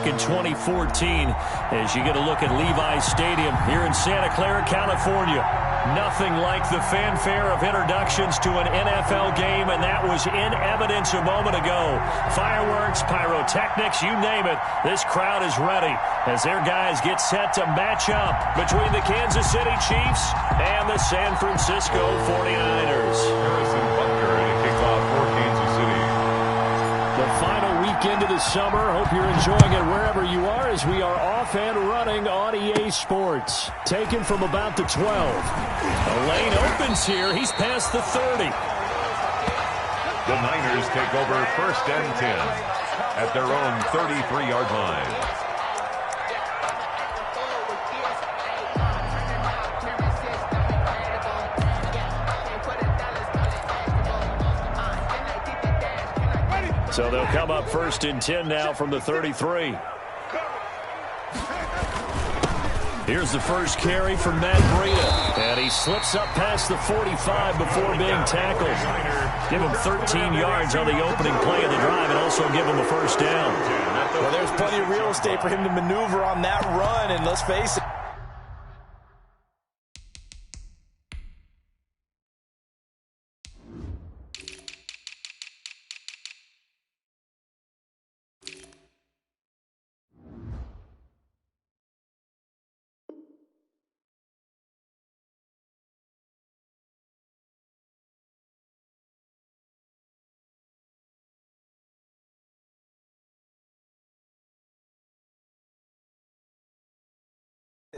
back in 2014 as you get a look at Levi Stadium here in Santa Clara, California. Nothing like the fanfare of introductions to an NFL game, and that was in evidence a moment ago. Fireworks, pyrotechnics, you name it. This crowd is ready as their guys get set to match up between the Kansas City Chiefs and the San Francisco 49ers. Harrison Butker to kick off for Kansas City. The final weekend of the summer. Hope you're enjoying it wherever you are as we are off and running on EA Sports. Taken from about the 12. A lane opens here. He's past the 30. The Niners take over 1st and 10 at their own 33-yard line. So they'll come up 1st and 10 now from the 33. Here's the first carry for Matt Breida. And he slips up past the 45 before being tackled. Give him 13 yards on the opening play of the drive and also give him the first down. Well, there's plenty of real estate for him to maneuver on that run, and let's face it.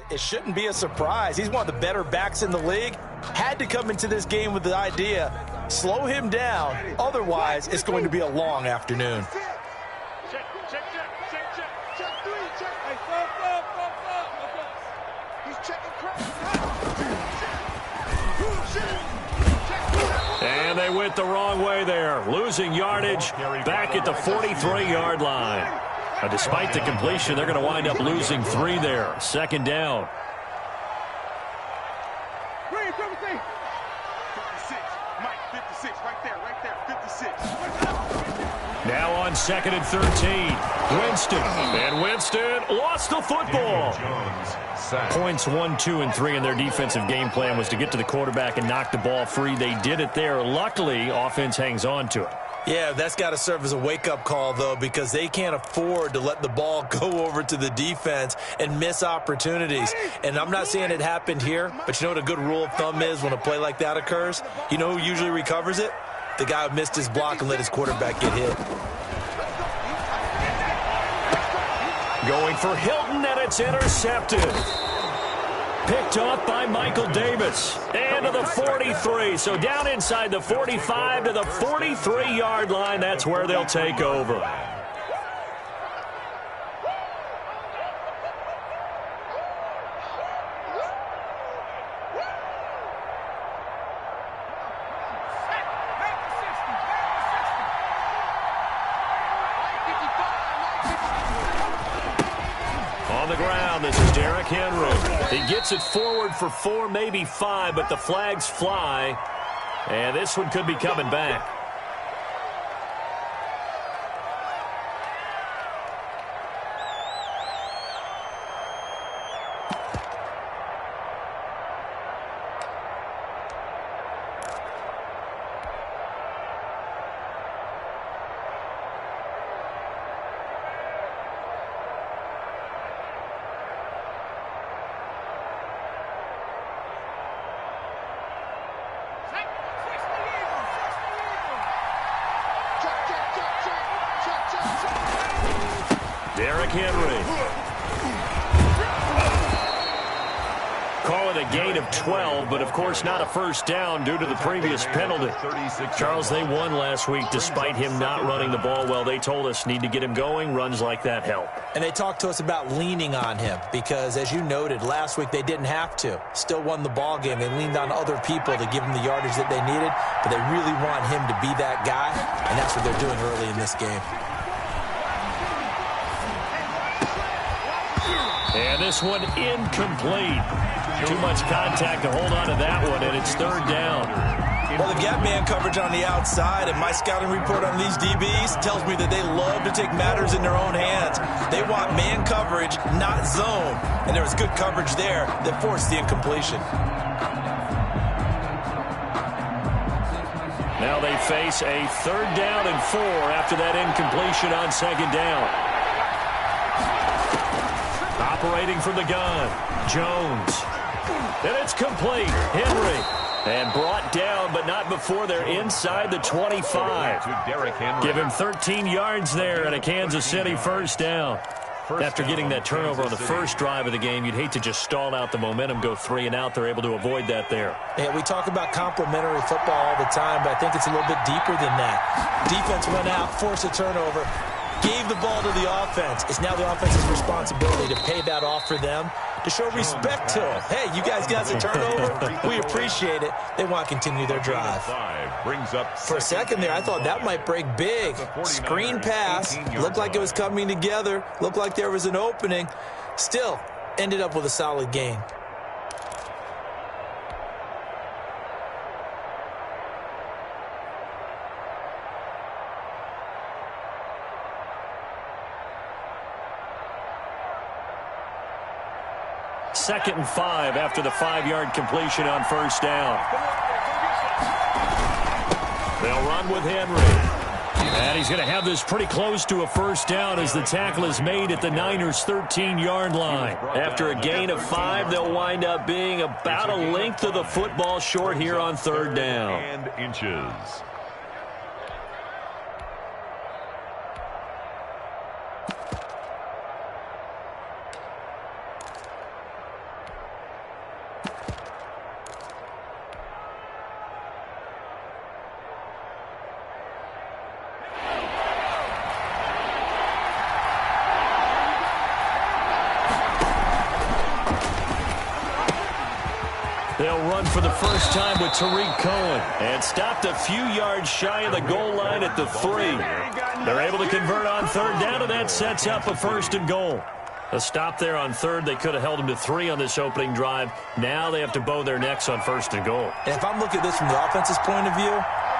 It shouldn't be a surprise. He's one of the better backs in the league. Had to come into this game with the idea, slow him down. Otherwise, it's going to be a long afternoon. And they went the wrong way there. Losing yardage back at the 43-yard line. Despite the completion, they're going to wind up losing 3 there. 2nd down. Now on 2nd and 13. Winston. And Winston lost the football. Points 1, 2, and 3 in their defensive game plan was to get to the quarterback and knock the ball free. They did it there. Luckily, offense hangs on to it. Yeah, that's got to serve as a wake-up call, though, because they can't afford to let the ball go over to the defense and miss opportunities. And I'm not saying it happened here, but you know what a good rule of thumb is when a play like that occurs? You know who usually recovers it? The guy who missed his block and let his quarterback get hit. Going for Hilton, and it's intercepted. Picked off by Michael Davis. And to the 43. So down inside the 45 to the 43-yard line. That's where they'll take over. On the ground, this is Derrick Henry. He gets it forward for 4, maybe 5, but the flags fly. And this one could be coming back. Derrick Henry. Call it a gain of 12, but of course not a first down due to the previous penalty. Charles, they won last week despite him not running the ball well. They told us need to get him going. Runs like that help. And they talked to us about leaning on him because, as you noted, last week they didn't have to. Still won the ball game. They leaned on other people to give them the yardage that they needed, but they really want him to be that guy, and that's what they're doing early in this game. And this one incomplete. Too much contact to hold on to that one, and it's 3rd down. Well, the gap man coverage on the outside, and my scouting report on these DBs tells me that they love to take matters in their own hands. They want man coverage, not zone. And there was good coverage there that forced the incompletion. Now they face a 3rd down and 4 after that incompletion on 2nd down. Operating from the gun, Jones. And it's complete. Henry. And brought down, but not before they're inside the 25. Give him 13 yards there and a Kansas City 1st down. After getting that turnover on the first drive of the game, you'd hate to just stall out the momentum, go 3 and out. They're able to avoid that there. Yeah, we talk about complementary football all the time, but I think it's a little bit deeper than that. Defense went out, forced a turnover, gave the ball to the offense. It's now the offense's responsibility to pay that off for them, to show respect to them. Hey, you guys got a turnover? We appreciate it. They want to continue their drive. For a second there, I thought that might break big. Screen pass. Looked like it was coming together. Looked like there was an opening. Still, ended up with a solid gain. Second and 5 after the 5-yard completion on 1st down. They'll run with Henry. And he's going to have this pretty close to a 1st down as the tackle is made at the Niners' 13-yard line. After a gain of 5, they'll wind up being about a length of the football short here on 3rd down. And inches. They'll run for the first time with Tariq Cohen and stopped a few yards shy of the goal line at the 3. They're able to convert on 3rd down, and that sets up a 1st and goal. A stop there on 3rd. They could have held them to 3 on this opening drive. Now they have to bow their necks on 1st and goal. And if I'm looking at this from the offense's point of view,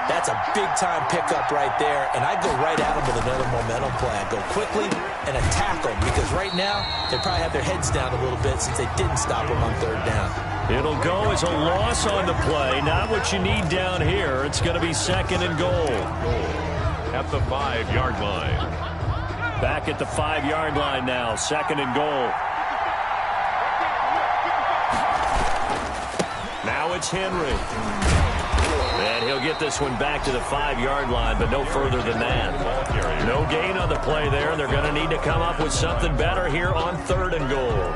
that's a big-time pickup right there, and I'd go right at them with another momentum play. I'd go quickly and attack them, because right now they probably have their heads down a little bit since they didn't stop them on 3rd down. It'll go as a loss on the play. Not what you need down here. It's going to be 2nd and goal. At the 5-yard line. Back at the 5-yard line now. 2nd and goal. Now it's Henry. And he'll get this one back to the 5-yard line, but no further than that. No gain on the play there. They're going to need to come up with something better here on 3rd and goal.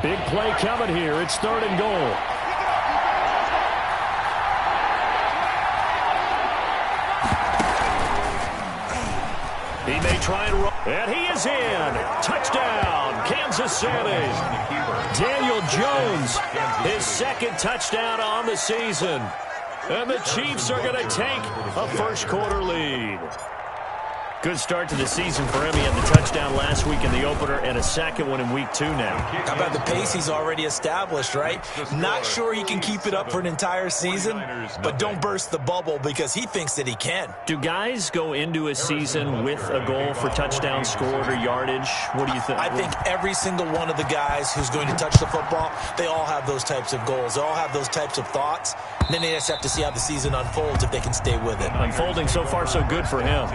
Big play coming here. It's 3rd and goal. He may try and run. And he is in. Touchdown, Kansas City. Daniel Jones, his 2nd touchdown on the season. And the Chiefs are going to take a first-quarter lead. Good start to the season for him. He had the touchdown last week in the opener and a 2nd one in week 2 now. How about the pace he's already established, right? Not sure he can keep it up for an entire season, but don't burst the bubble because he thinks that he can. Do guys go into a season with a goal for touchdown scored or yardage? What do you think? I think every single one of the guys who's going to touch the football, they all have those types of goals. They all have those types of thoughts. And then they just have to see how the season unfolds if they can stay with it. Unfolding so far so good for him.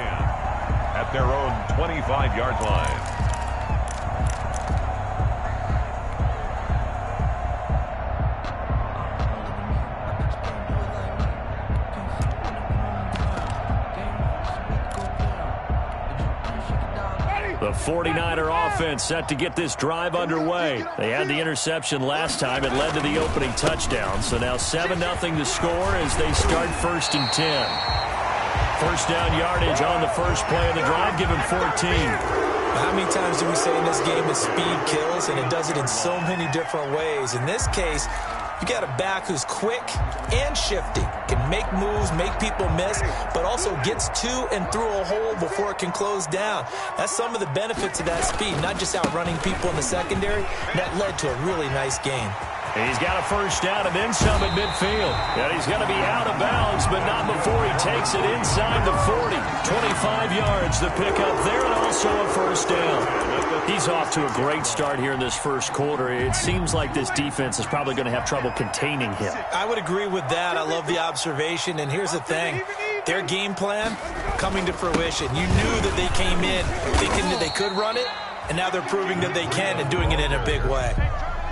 At their own 25-yard line. The 49er offense set to get this drive underway. They had the interception last time. It led to the opening touchdown. So now 7-0 to score as they start 1st and 10. First down yardage on the first play of the drive. Give him 14. How many times do we say in this game that speed kills, and it does it in so many different ways? In this case, you got a back who's quick and shifty, can make moves, make people miss, but also gets to and through a hole before it can close down. That's some of the benefits of that speed, not just outrunning people in the secondary. That led to a really nice game. He's got a first down and then some at midfield. And he's going to be out of bounds, but not before he takes it inside the 40. 25 yards, the pickup there, and also a first down. He's off to a great start here in this first quarter. It seems like this defense is probably going to have trouble containing him. I would agree with that. I love the observation. And here's the thing. Their game plan coming to fruition. You knew that they came in thinking that they could run it, and now they're proving that they can and doing it in a big way.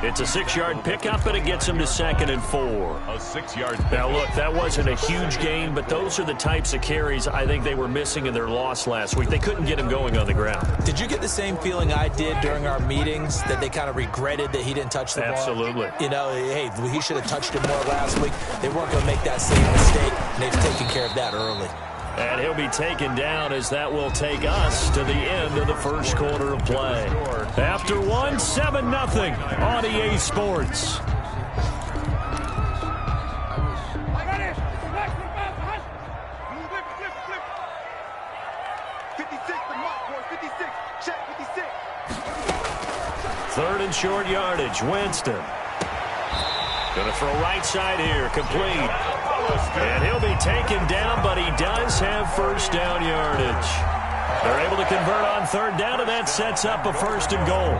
It's a 6-yard pickup, and it gets him to 2nd and 4. A 6-yard pickup. Now, look, that wasn't a huge gain, but those are the types of carries I think they were missing in their loss last week. They couldn't get him going on the ground. Did you get the same feeling I did during our meetings, that they kind of regretted that he didn't touch the ball? Absolutely. You know, hey, he should have touched it more last week. They weren't going to make that same mistake, and they've taken care of that early. And he'll be taken down as that will take us to the end of the first quarter of play. After one, 7-0 on EA Sports. Third and short yardage, Winston. Going to throw right side here, complete. And he'll be taken down, but he does have first down yardage. They're able to convert on third down, and that sets up a 1st and goal.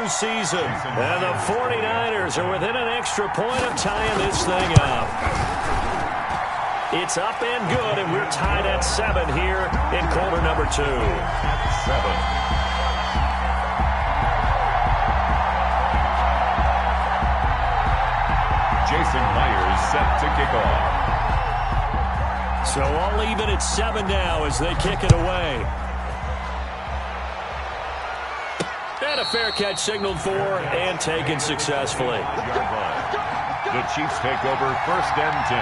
Season. And the 49ers are within an extra point of tying this thing up. It's up and good, and we're tied at 7 here in quarter number 2. 7. Jason Myers set to kick off. So all even at 7 now as they kick it away. And a fair catch signaled for and taken successfully. The Chiefs take over 1st and 10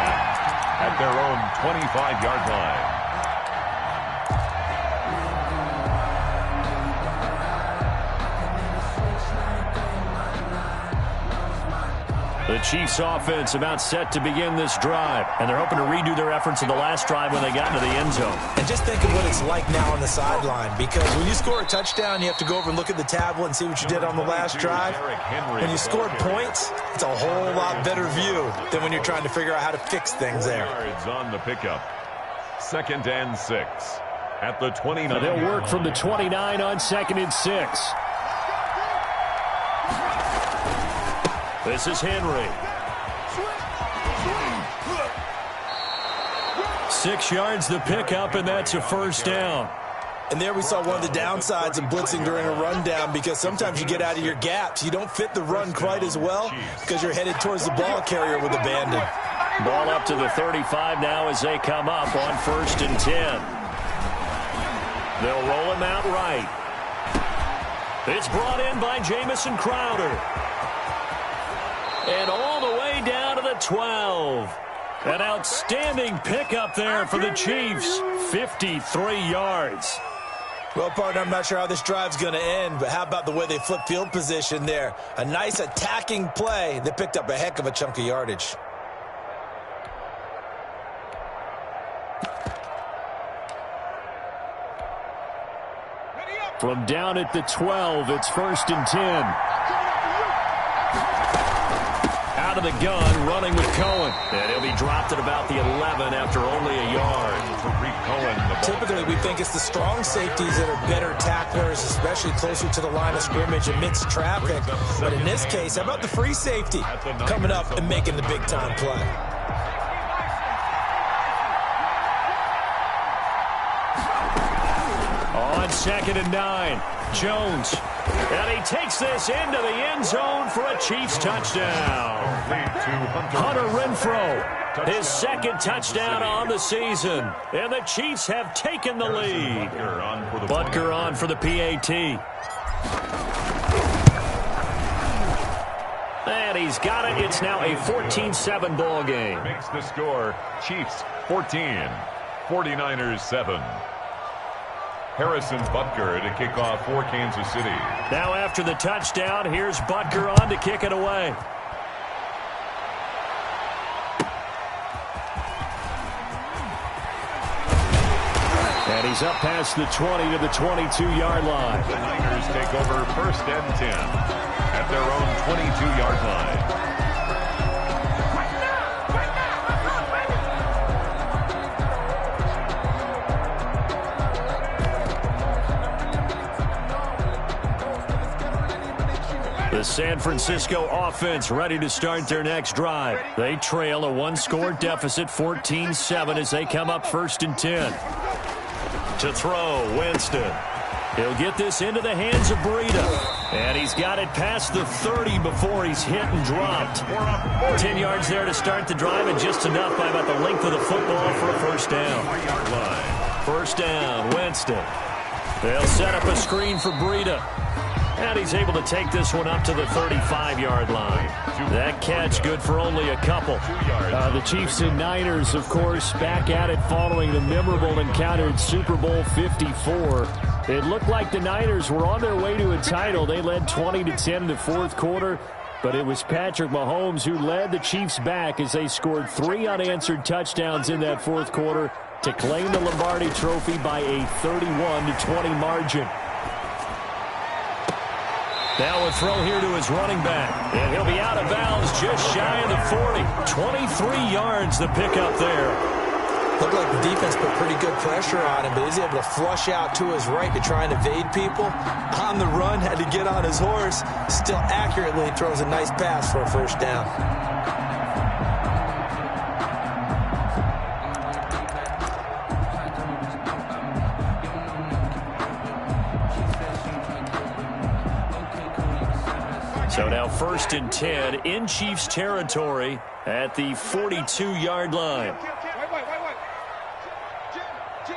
at their own 25-yard line. The Chiefs offense about set to begin this drive, and they're hoping to redo their efforts in the last drive when they got into the end zone. And just think of what it's like now on the sideline, because when you score a touchdown, you have to go over and look at the tablet and see what you did on the last drive. When you scored points, it's a whole lot better view than when you're trying to figure out how to fix things there. Yards on the pickup. 2nd and 6 at the 29. Now they'll work from the 29 on 2nd and 6. This is Henry. 6 yards the pickup, and that's a 1st down. And there we saw one of the downsides of blitzing during a rundown, because sometimes you get out of your gaps. You don't fit the run quite as well because you're headed towards the ball carrier with abandon. Ball up to the 35 now as they come up on 1st and 10. They'll roll him out right. It's brought in by Jamison Crowder. And all the way down to the 12. An outstanding pickup there for the Chiefs. 53 yards. Well, partner, I'm not sure how this drive's going to end, but how about the way they flip field position there? A nice attacking play that picked up a heck of a chunk of yardage. From down at the 12, it's 1st and 10. out of the gun, running with Cohen. And he'll be dropped at about the 11 after only a yard. Typically, we think it's the strong safeties that are better tacklers, especially closer to the line of scrimmage amidst traffic. But in this case, how about the free safety coming up and making the big-time play? On 2nd and 9, Jones. And he takes this into the end zone for a Chiefs touchdown. Hunter Renfrow, his second touchdown on the season. And the Chiefs have taken the lead. Butker on for the PAT. And he's got it. It's now a 14-7 ball game. Makes the score Chiefs 14, 49ers 7. Harrison Butker to kick off for Kansas City. Now after the touchdown, here's Butker on to kick it away. And he's up past the 20 to the 22-yard line. The Niners take over 1st and 10 at their own 22-yard line. The San Francisco offense ready to start their next drive. They trail a one-score deficit, 14-7, as they come up 1st and 10. To throw, Winston. He'll get this into the hands of Breida. And he's got it past the 30 before he's hit and dropped. 10 yards there to start the drive, and just enough by about the length of the football for a 1st down. 1st down, Winston. They'll set up a screen for Breida. And he's able to take this one up to the 35-yard line. That catch good for only a couple. The Chiefs and Niners, of course, back at it following the memorable encounter in Super Bowl 54. It looked like the Niners were on their way to a title. They led 20-10 in the 4th quarter. But it was Patrick Mahomes who led the Chiefs back as they scored 3 unanswered touchdowns in that 4th quarter to claim the Lombardi Trophy by a 31-20 margin. Now a throw here to his running back. And he'll be out of bounds just shy of the 40. 23 yards the pickup there. Looked like the defense put pretty good pressure on him, but he's able to flush out to his right to try and evade people. On the run, had to get on his horse. Still accurately throws a nice pass for a 1st down. So now 1st and 10 in Chiefs territory at the 42-yard line. Wait. Jim.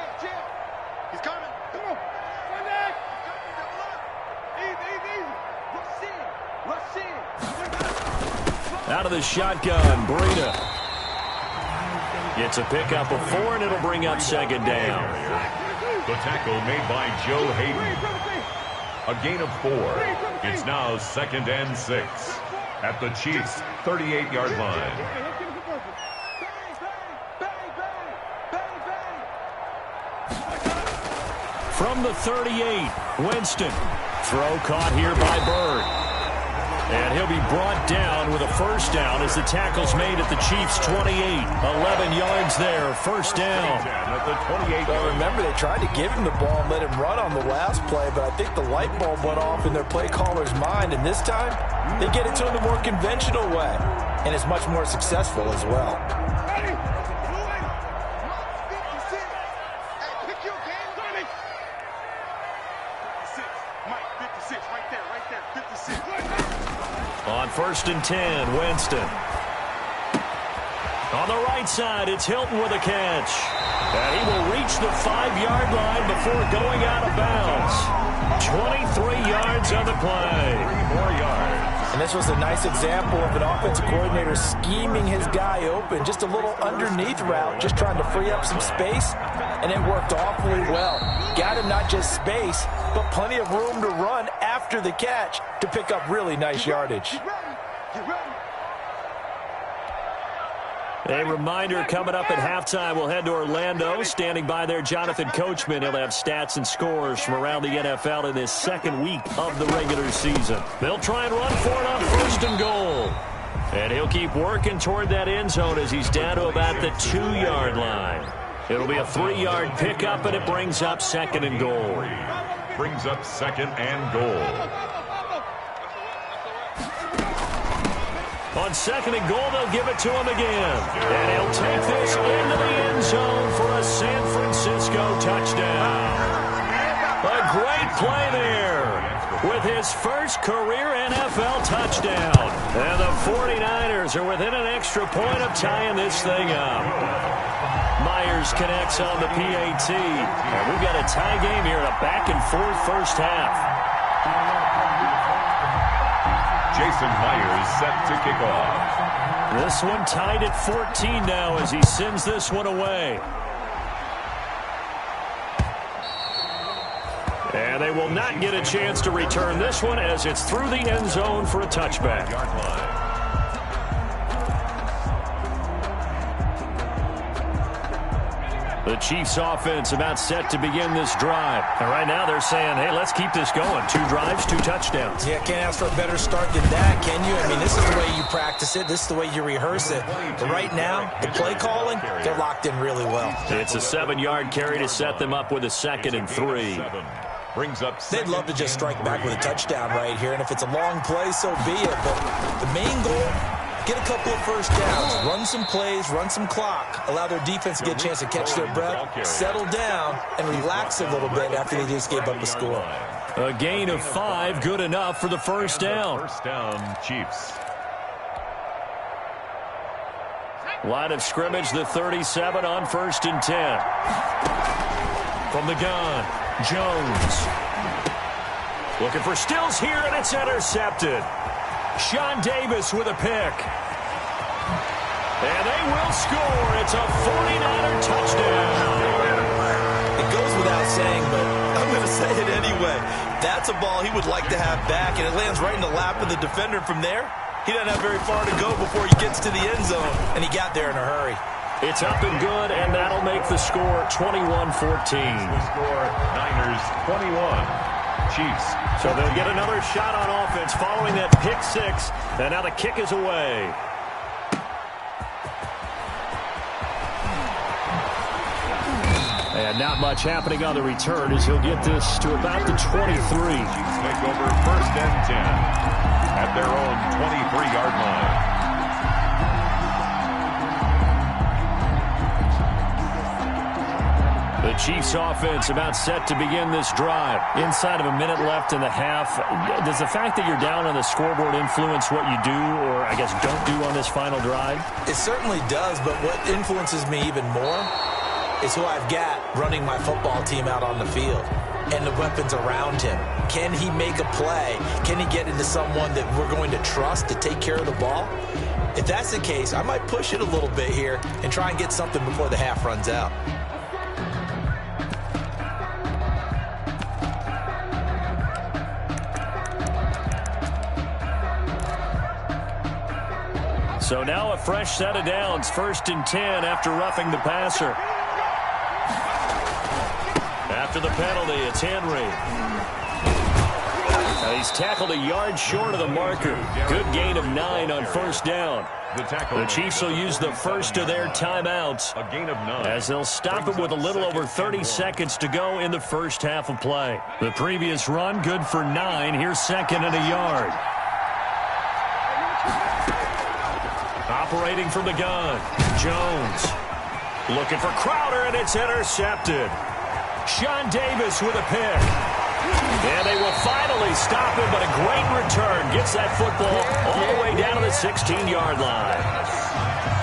He's coming. Come on. Run that. Easy. Rush in. Out of the shotgun, Breida. Gets a pickup of 4, and it'll bring up 2nd down. The tackle made by Joe Hayden. A gain of 4. It's now 2nd and 6 at the Chiefs' 38-yard line. From the 38, Winston. Throw caught here by Bird. And he'll be brought down with a 1st down as the tackle's made at the Chiefs' 28. 11 yards there, 1st down. Well, remember, they tried to give him the ball and let him run on the last play, but I think the light bulb went off in their play caller's mind, and this time they get it to him the more conventional way, and it's much more successful as well. On 1st and 10, Winston. On the right side, it's Hilton with a catch. And he will reach the 5-yard line before going out of bounds. 23 yards on the play. 3 more yards. And this was a nice example of an offensive coordinator scheming his guy open. Just a little underneath route, just trying to free up some space. And it worked awfully well. Got him not just space, but plenty of room to run after the catch to pick up really nice yardage. A reminder coming up at halftime. We'll head to Orlando. Standing by there, Jonathan Coachman. He'll have stats and scores from around the NFL in this 2nd week of the regular season. They'll try and run for it on 1st and goal. And he'll keep working toward that end zone as he's down to about the 2-yard line. It'll be a 3-yard pickup, and it brings up 2nd and goal. Brings up 2nd and goal. On 2nd and goal, they'll give it to him again. And he'll take this into the end zone for a San Francisco touchdown. A great play there with his first career NFL touchdown. And the 49ers are within an extra point of tying this thing up. Myers connects on the PAT. And we've got a tie game here in a back-and-forth first half. Jason Myers set to kick off. This one tied at 14 now as he sends this one away. And they will not get a chance to return this one as it's through the end zone for a touchback. The Chiefs offense about set to begin this drive. And right now they're saying, hey, let's keep this going. 2 drives, 2 touchdowns. Yeah, can't ask for a better start than that, can you? I mean, this is the way you practice it. This is the way you rehearse it. But right now, the play calling, they're locked in really well. It's a 7-yard carry to set them up with a 2nd and 3. Brings up. They'd love to just strike back with a touchdown right here. And if it's a long play, so be it. But the main goal, get a couple of first downs, run some plays, run some clock, allow their defense to get a chance to catch their breath, settle down, and relax a little bit after they just gave up a score. A gain of 5, good enough for the first down. First down, Chiefs. Line of scrimmage, the 37 on 1st and 10. From the gun, Jones. Looking for Stills here, and it's intercepted. Sean Davis with a pick. And they will score. It's a 49er touchdown. It goes without saying, but I'm going to say it anyway. That's a ball he would like to have back, and it lands right in the lap of the defender. From there, he doesn't have very far to go before he gets to the end zone, and he got there in a hurry. It's up and good, and that'll make the score 21-14. The score, Niners 21. Chiefs. So they'll get another shot on offense following that pick 6, and now the kick is away. And not much happening on the return as he'll get this to about the 23. Chiefs take over 1st and 10 at their own 23-yard line. The Chiefs offense about set to begin this drive. Inside of a minute left in the half. Does the fact that you're down on the scoreboard influence what you do, or I guess don't do on this final drive? It certainly does, but what influences me even more is who I've got running my football team out on the field and the weapons around him. Can he make a play? Can he get into someone that we're going to trust to take care of the ball? If that's the case, I might push it a little bit here and try and get something before the half runs out. So now a fresh set of downs, 1st and 10 after roughing the passer. After the penalty, it's Henry. Now he's tackled a yard short of the marker. Good gain of 9 on 1st down. The Chiefs will use the first of their timeouts A gain of 9. as they'll stop it with a little over 30 seconds to go in the first half of play. The previous run, good for 9. Here's 2nd and a yard. Operating from the gun, Jones. Looking for Crowder, and it's intercepted. Sean Davis with a pick. And they will finally stop him, but a great return. Gets that football all the way down to the 16-yard line.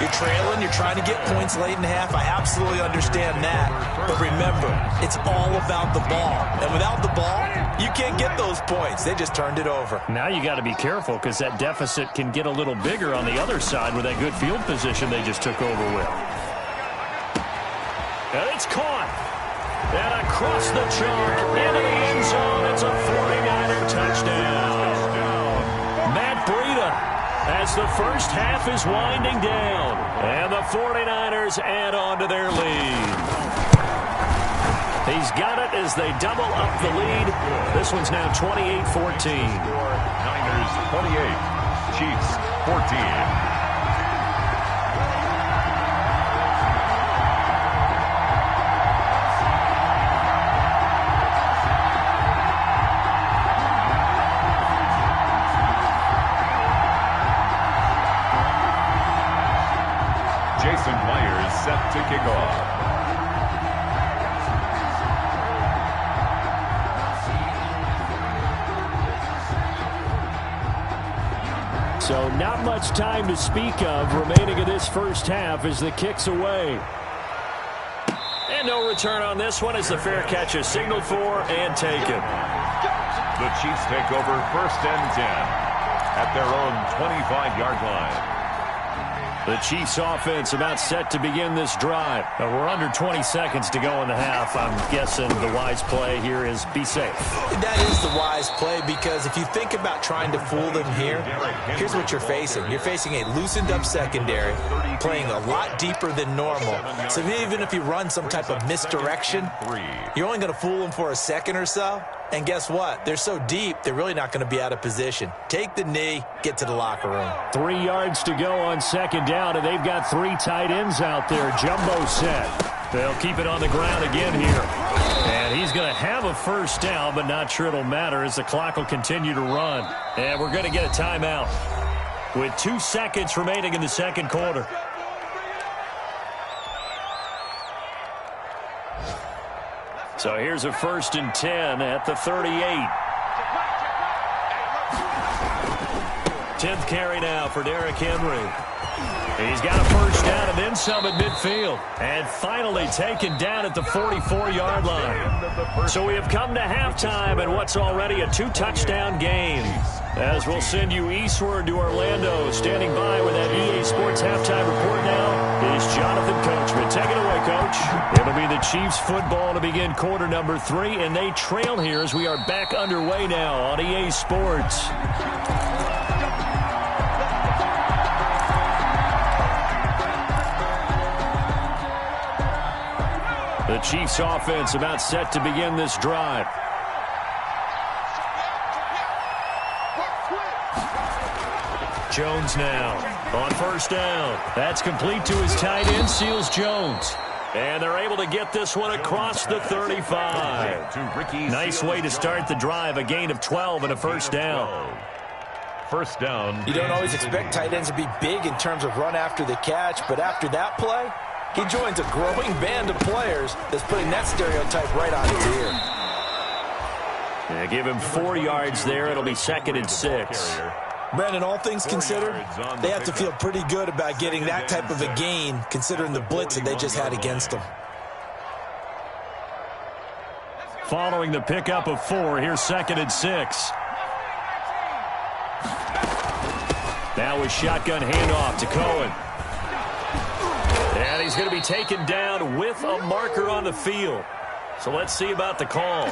You're trailing, you're trying to get points late in the half. I absolutely understand that. But remember, it's all about the ball. And without the ball, you can't get those points. They just turned it over. Now you got to be careful because that deficit can get a little bigger on the other side with that good field position they just took over with. And it's caught. And across the chalk into the end zone. It's a 49er touchdown. Matt Breida as the first half is winding down. And the 49ers add on to their lead. He's got it as they double up the lead. This one's now 28-14. Niners 28. Chiefs 14. Jason Myers set to kick off. So not much time to speak of remaining in this first half as the kick's away. And no return on this one as the fair catch is signaled for and taken. The Chiefs take over 1st and 10 at their own 25-yard line. The Chiefs offense about set to begin this drive. We're under 20 seconds to go in the half. I'm guessing the wise play here is be safe. That is the wise play, because if you think about trying to fool them here, here's what you're facing. You're facing a loosened up secondary, playing a lot deeper than normal. So even if you run some type of misdirection, you're only going to fool them for a second or so. And guess what? They're so deep, they're really not going to be out of position. Take the knee, get to the locker room. 3 yards to go on 2nd down, and they've got 3 tight ends out there. Jumbo set. They'll keep it on the ground again here. And he's going to have a 1st down, but not sure it'll matter as the clock will continue to run. And we're going to get a timeout with 2 seconds remaining in the 2nd quarter. So here's a 1st and 10 at the 38. 10th carry now for Derrick Henry. He's got a 1st down and then some at midfield. And finally taken down at the 44-yard line. So we have come to halftime in what's already a 2-touchdown game. As we'll send you eastward to Orlando. Standing by with that EA Sports halftime report now is Jonathan Coachman. Take it away, Coach. It'll be the Chiefs football to begin quarter number 3, and they trail here as we are back underway now on EA Sports. The Chiefs offense about set to begin this drive. Jones now on 1st down. That's complete to his tight end, Seals Jones. And they're able to get this one across the 35. Nice way to start the drive, a gain of 12 and a 1st down. 1st down. You don't always expect tight ends to be big in terms of run after the catch, but after that play, he joins a growing band of players that's putting that stereotype right on his ear. Yeah, give him 4 yards there. It'll be 2nd and 6. Brandon, all things considered, they have to feel pretty good about getting that type of a gain, considering the blitz that they just had against them. Following the pickup of 4, here's 2nd and 6. Now a shotgun handoff to Cohen. And he's going to be taken down with a marker on the field. So let's see about the call.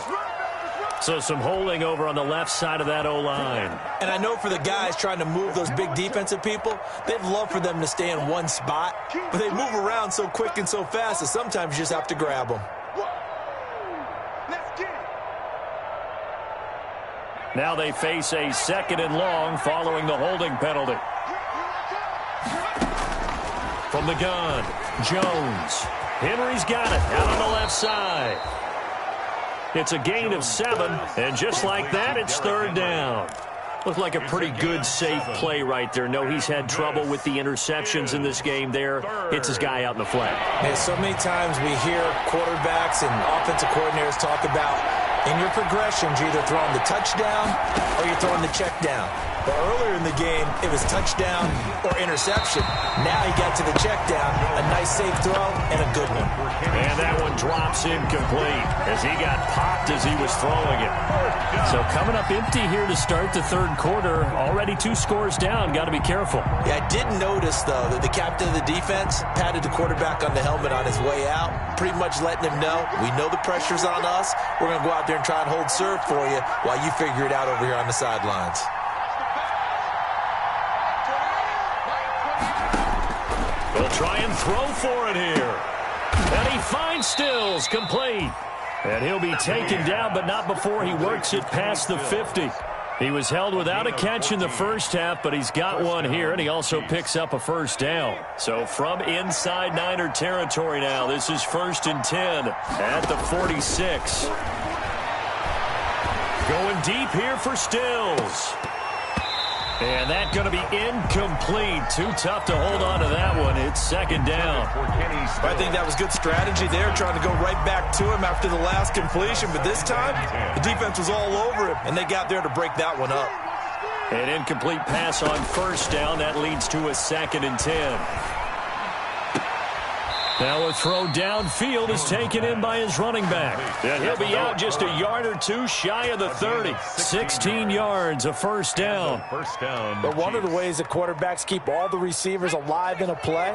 So some holding over on the left side of that O-line. And I know for the guys trying to move those big defensive people, they'd love for them to stay in one spot. But they move around so quick and so fast that sometimes you just have to grab them. Now they face a 2nd and long following the holding penalty. From the gun, Jones. Henry's got it out on the left side. It's a gain of 7, and just like that, it's 3rd down. Looked like a pretty good, safe play right there. No, he's had trouble with the interceptions in this game there. Hits his guy out in the flat. Man, so many times we hear quarterbacks and offensive coordinators talk about in your progressions, you're either throwing the touchdown or you're throwing the check down. But earlier in the game, it was touchdown or interception. Now he got to the check down, a nice safe throw, and a good one. And that one drops incomplete as he got popped as he was throwing it. So coming up empty here to start the 3rd quarter. Already 2 scores down. Got to be careful. Yeah, I did notice, though, that the captain of the defense patted the quarterback on the helmet on his way out, pretty much letting him know, we know the pressure's on us. We're going to go out there and try and hold serve for you while you figure it out over here on the sidelines. They'll try and throw for it here. And he finds Stills, complete. And he'll be taken down, but not before he works it past the 50. He was held without a catch in the first half, but he's got one here, and he also picks up a first down. So from inside Niner territory now, this is 1st and 10 at the 46. Going deep here for Stills. And that's going to be incomplete. Too tough to hold on to that one. It's 2nd down. I think that was good strategy there, trying to go right back to him after the last completion. But this time, the defense was all over him, and they got there to break that one up. An incomplete pass on 1st down. That leads to a 2nd and 10. Now a throw downfield is taken in by his running back. And he'll be out just a yard or two shy of the 30. 16 yards, a first down. But one of the ways that quarterbacks keep all the receivers alive in a play,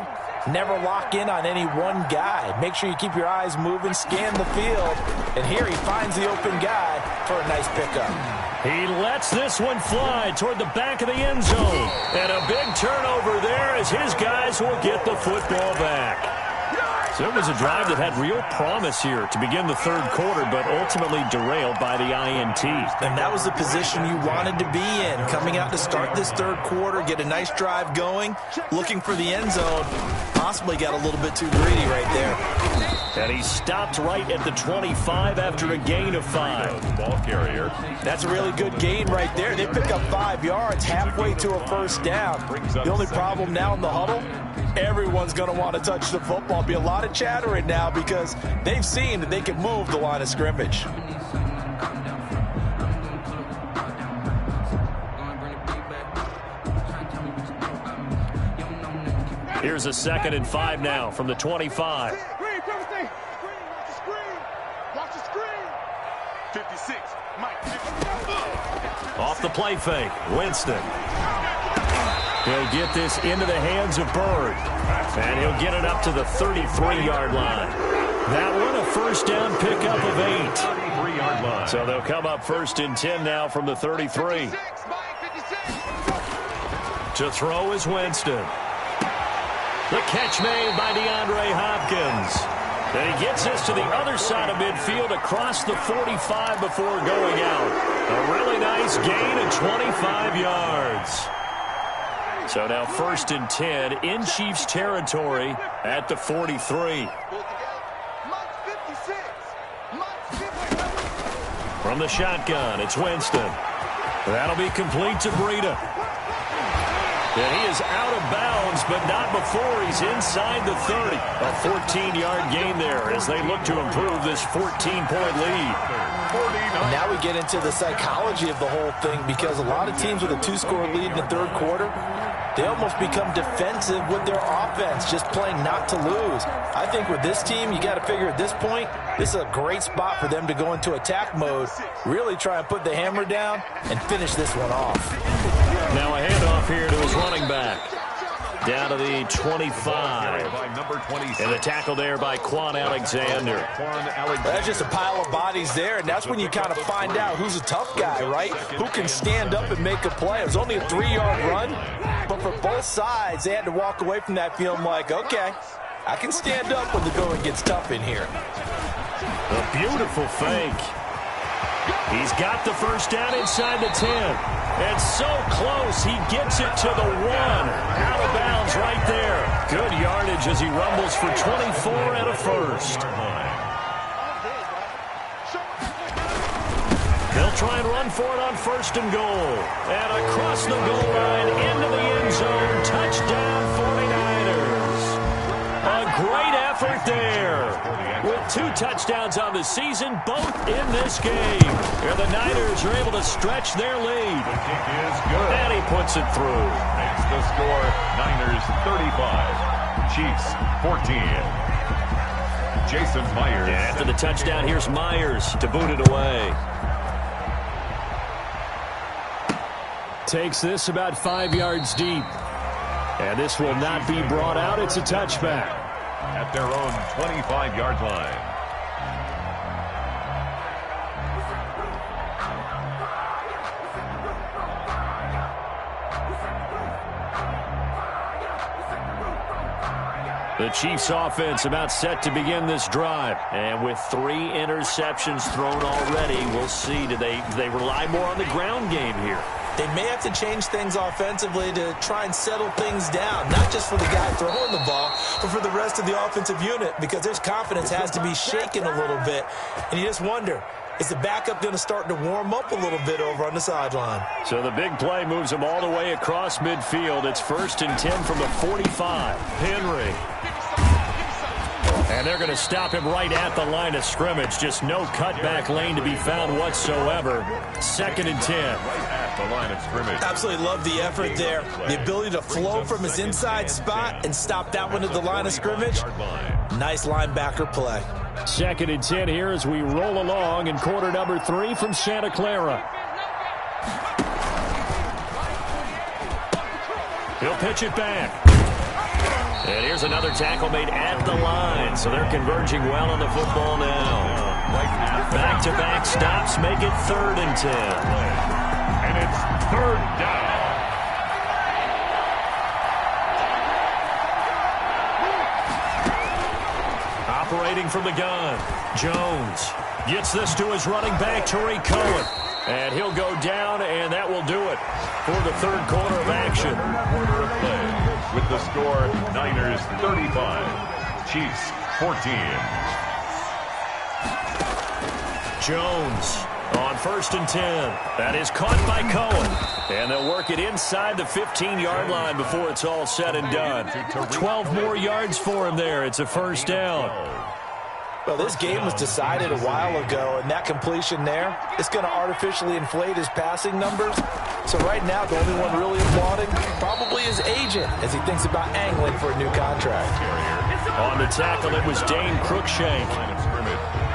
never lock in on any one guy. Make sure you keep your eyes moving, scan the field. And here he finds the open guy for a nice pickup. He lets this one fly toward the back of the end zone. And a big turnover there as his guys will get the football back. So it was a drive that had real promise here to begin the 3rd quarter, but ultimately derailed by the INT. And that was the position you wanted to be in, coming out to start this 3rd quarter, get a nice drive going, looking for the end zone. Possibly got a little bit too greedy right there. And he stopped right at the 25 after a gain of 5. Ball carrier. That's a really good gain right there. They pick up 5 yards halfway to a first down. The only problem now in the huddle, everyone's going to want to touch the football. Be a lot of chattering now because they've seen that they can move the line of scrimmage. Here's a 2nd and 5 now from the 25. Off the play fake, Winston. He'll get this into the hands of Bird. And he'll get it up to the 33-yard line. That one a first down pickup of 8. 33-yard line. So they'll come up 1st and 10 now from the 33. To throw is Winston. The catch made by DeAndre Hopkins. And he gets this to the other side of midfield across the 45 before going out. A really nice gain of 25 yards. So now 1st and 10 in Chiefs territory at the 43. From the shotgun, it's Winston. That'll be complete to Breida. And he is out of bounds, but not before he's inside the 30. A 14-yard gain there as they look to improve this 14-point lead. And now we get into the psychology of the whole thing because a lot of teams with a 2-score lead in the 3rd quarter, they almost become defensive with their offense, just playing not to lose. I think with this team, you got to figure at this point, this is a great spot for them to go into attack mode, really try and put the hammer down and finish this one off. Now a handoff here to his running back. Down to the 25. And a tackle there by Quan Alexander. That's just a pile of bodies there, and that's when you kind of find out who's a tough guy, right? Who can stand up and make a play. It was only a 3-yard run, but for both sides, they had to walk away from that feeling like, okay, I can stand up when the going gets tough in here. A beautiful fake. He's got the first down inside the 10. And so close, he gets it to the 1. Out of bounds right there. Good yardage as he rumbles for 24 and a first. They'll try and run for it on 1st and goal. And across the goal line into the end zone. Touchdown 49ers. A great effort there. With 2 touchdowns on the season, both in this game. And the Niners are able to stretch their lead. The kick is good. And he puts it through. Makes the score Niners 35, Chiefs 14. Jason Myers. And after the touchdown, here's Myers to boot it away. Takes this about 5 yards deep. And this will not be brought out. It's a touchback. At their own 25-yard line. The Chiefs offense about set to begin this drive. And with 3 interceptions thrown already, we'll see. Do they rely more on the ground game here? They may have to change things offensively to try and settle things down, not just for the guy throwing the ball, but for the rest of the offensive unit, because their confidence has to be shaken a little bit. And you just wonder, is the backup going to start to warm up a little bit over on the sideline? So the big play moves them all the way across midfield. It's 1st and 10 from the 45. Henry. And they're going to stop him right at the line of scrimmage. Just no cutback lane to be found whatsoever. 2nd and 10. Right at the line of scrimmage. Absolutely love the effort there. The ability to flow from his inside spot and stop that one at the line of scrimmage. Nice linebacker play. 2nd and 10 here as we roll along in quarter number 3 from Santa Clara. He'll pitch it back. And here's another tackle made at the line. So they're converging well on the football now. Back-to-back stops make it 3rd and 10. And it's 3rd down. Operating from the gun. Jones gets this to his running back, Tariq Cohen. And he'll go down, and that will do it for the 3rd quarter of action. With the score, Niners 35, Chiefs 14. Jones on 1st and 10. That is caught by Cohen. And they'll work it inside the 15-yard line before it's all said and done. 12 more yards for him there. It's a 1st down. Well, this game was decided a while ago, and that completion there is going to artificially inflate his passing numbers. So right now, the only one really applauding probably his agent as he thinks about angling for a new contract. On the tackle, it was Dane Cruikshank.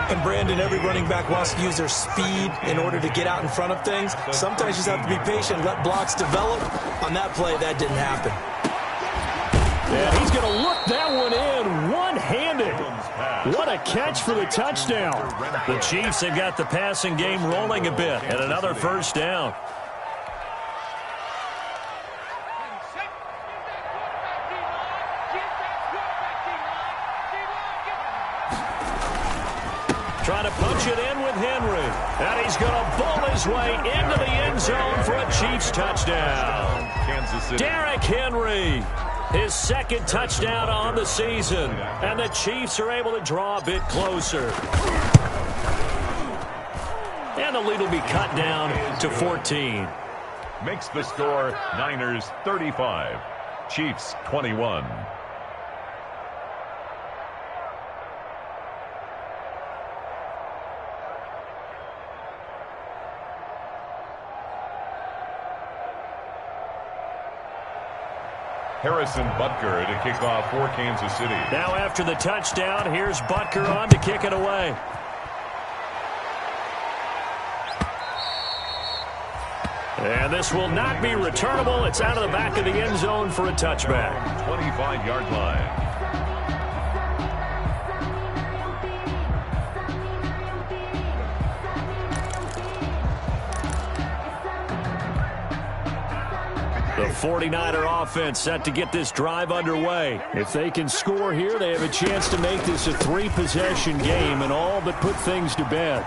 And Brandon, every running back wants to use their speed in order to get out in front of things. Sometimes you just have to be patient and let blocks develop. On that play, that didn't happen. Yeah, he's going to look that one in one-handed. What a catch for the touchdown. The Chiefs have got the passing game rolling a bit, and another 1st down. Trying to punch it in with Henry. And he's going to ball his way into the end zone for a Chiefs touchdown. Kansas City. Derrick Henry. His 2nd touchdown on the season. And the Chiefs are able to draw a bit closer. And the lead will be cut down to 14. Makes the score Niners 35, Chiefs 21. Harrison Butker to kick off for Kansas City. Now after the touchdown, here's Butker on to kick it away. And this will not be returnable. It's out of the back of the end zone for a touchback. 25-yard line. The 49er offense set to get this drive underway. If they can score here, they have a chance to make this a 3-possession game and all but put things to bed.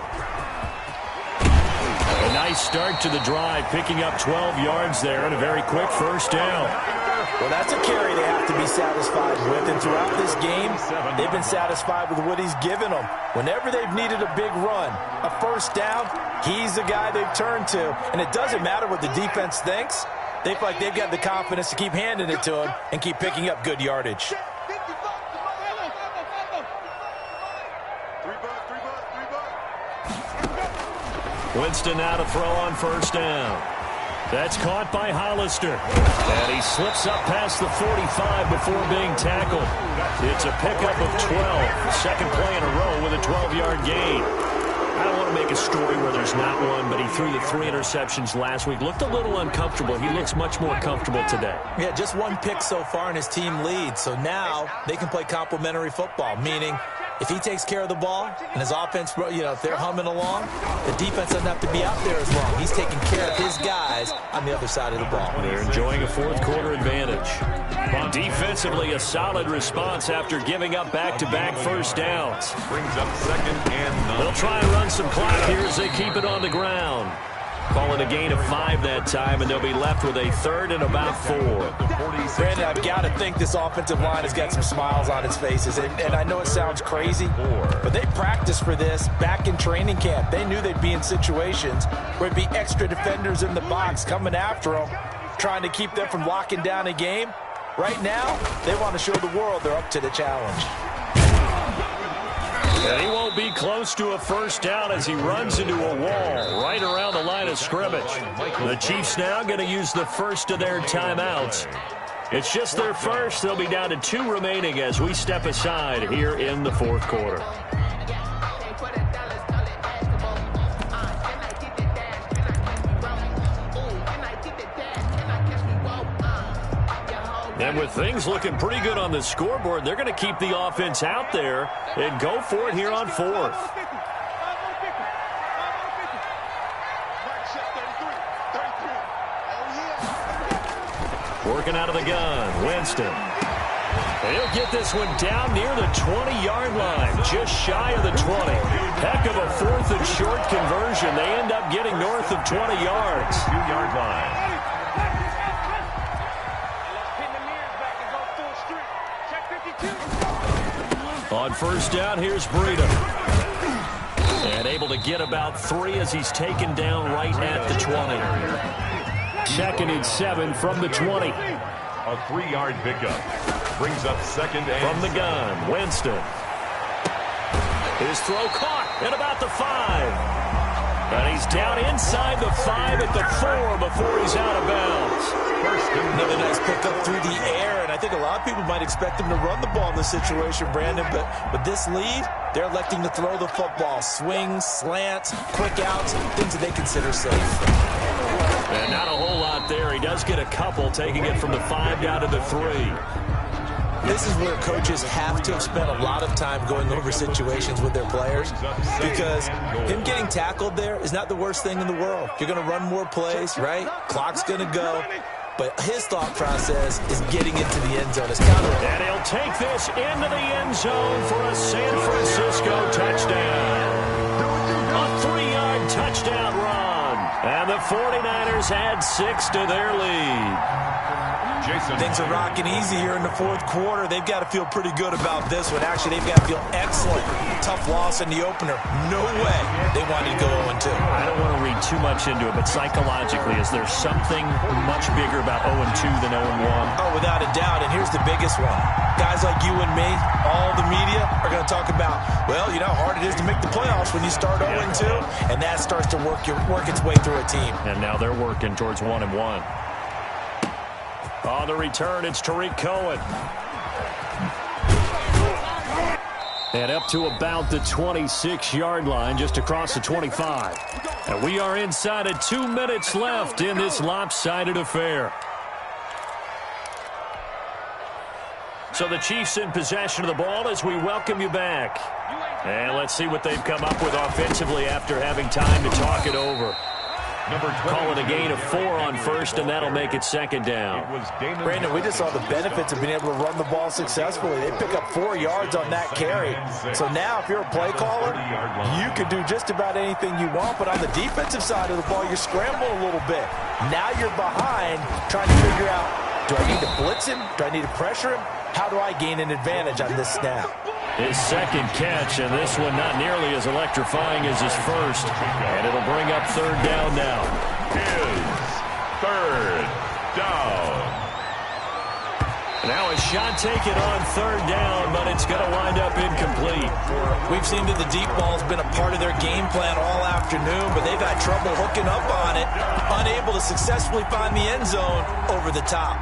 A nice start to the drive, picking up 12 yards there and a very quick 1st down. Well, that's a carry they have to be satisfied with, and throughout this game, they've been satisfied with what he's given them. Whenever they've needed a big run, a 1st down, he's the guy they've turned to, and it doesn't matter what the defense thinks. They feel like they've got the confidence to keep handing it to him and keep picking up good yardage. Winston now to throw on 1st down. That's caught by Hollister. And he slips up past the 45 before being tackled. It's a pickup of 12. 2nd play in a row with a 12-yard gain. I don't want to make a story where there's not one, but he threw the 3 interceptions last week. Looked a little uncomfortable. He looks much more comfortable today. Yeah, just 1 pick so far and his team leads. So now they can play complementary football, meaning If he takes care of the ball and his offense, if they're humming along, the defense doesn't have to be out there as long. He's taking care of his guys on the other side of the ball. They're enjoying a fourth quarter advantage. Defensively, a solid response after giving up back-to-back first downs. Brings up 2nd and 9. They'll try and run some clock here as they keep it on the ground. Call it a gain of 5 that time, and they'll be left with a 3rd and about 4. Brandon, I've got to think this offensive line has got some smiles on its faces. And I know it sounds crazy, but they practiced for this back in training camp. They knew they'd be in situations where there'd be extra defenders in the box coming after them, trying to keep them from locking down a game. Right now, they want to show the world they're up to the challenge. And he won't be close to a first down as he runs into a wall right around the line of scrimmage. The Chiefs now going to use the first of their timeouts. It's just their first. They'll be down to 2 remaining as we step aside here in the fourth quarter. And with things looking pretty good on the scoreboard, they're going to keep the offense out there and go for it here on 4th. Working out of the gun, Winston. He'll get this one down near the 20-yard line, just shy of the 20. Heck of a 4th and short conversion. They end up getting north of 20 yards. 2-yard line. On first down, here's Breida. And able to get about 3 as he's taken down right at the 20. 2nd and 7 from the 20. A 3-yard pickup. Brings up 2nd and from the gun, Winston. His throw caught at about the 5. And he's down inside the 5 at the 4 before he's out of bounds. Another nice pickup through the air, and I think a lot of people might expect him to run the ball in this situation, Brandon, but with this lead, they're electing to throw the football. Swings, slants, quick outs, things that they consider safe. And not a whole lot there. He does get a couple, taking it from the 5 down to the 3. This is where coaches have to have spent a lot of time going over situations with their players, because him getting tackled there is not the worst thing in the world. You're going to run more plays, right? Clock's going to go. But his thought process is getting into the end zone. And he'll take this into the end zone for a San Francisco touchdown. A 3-yard touchdown run. And the 49ers add 6 to their lead. Things are rocking easy here in the fourth quarter. They've got to feel pretty good about this one. Actually, they've got to feel excellent. Tough loss in the opener. No way they wanted to go 0-2. I don't want to read too much into it, but psychologically, is there something much bigger about 0-2 than 0-1? Oh, without a doubt, and here's the biggest one. Guys like you and me, all the media, are going to talk about, well, you know how hard it is to make the playoffs when you start 0-2, and that starts to work its way through a team. And now they're working towards 1-1. On the return, it's Tariq Cohen. And up to about the 26-yard line, just across the 25. And we are inside of 2 minutes left in this lopsided affair. So the Chiefs in possession of the ball as we welcome you back. And let's see what they've come up with offensively after having time to talk it over. Call it a gain of 4 on first, and that'll make it 2nd down. Brandon, we just saw the benefits of being able to run the ball successfully. They pick up 4 yards on that carry. So now if you're a play caller, you can do just about anything you want, but on the defensive side of the ball, you're scrambling a little bit. Now you're behind trying to figure out, do I need to blitz him? Do I need to pressure him? How do I gain an advantage on this snap? His 2nd catch, and this one not nearly as electrifying as his first. And it'll bring up 3rd down now. Is 3rd down. Now a shot taken on 3rd down, but it's going to wind up incomplete. We've seen that the deep ball's been a part of their game plan all afternoon, but they've had trouble hooking up on it, unable to successfully find the end zone over the top.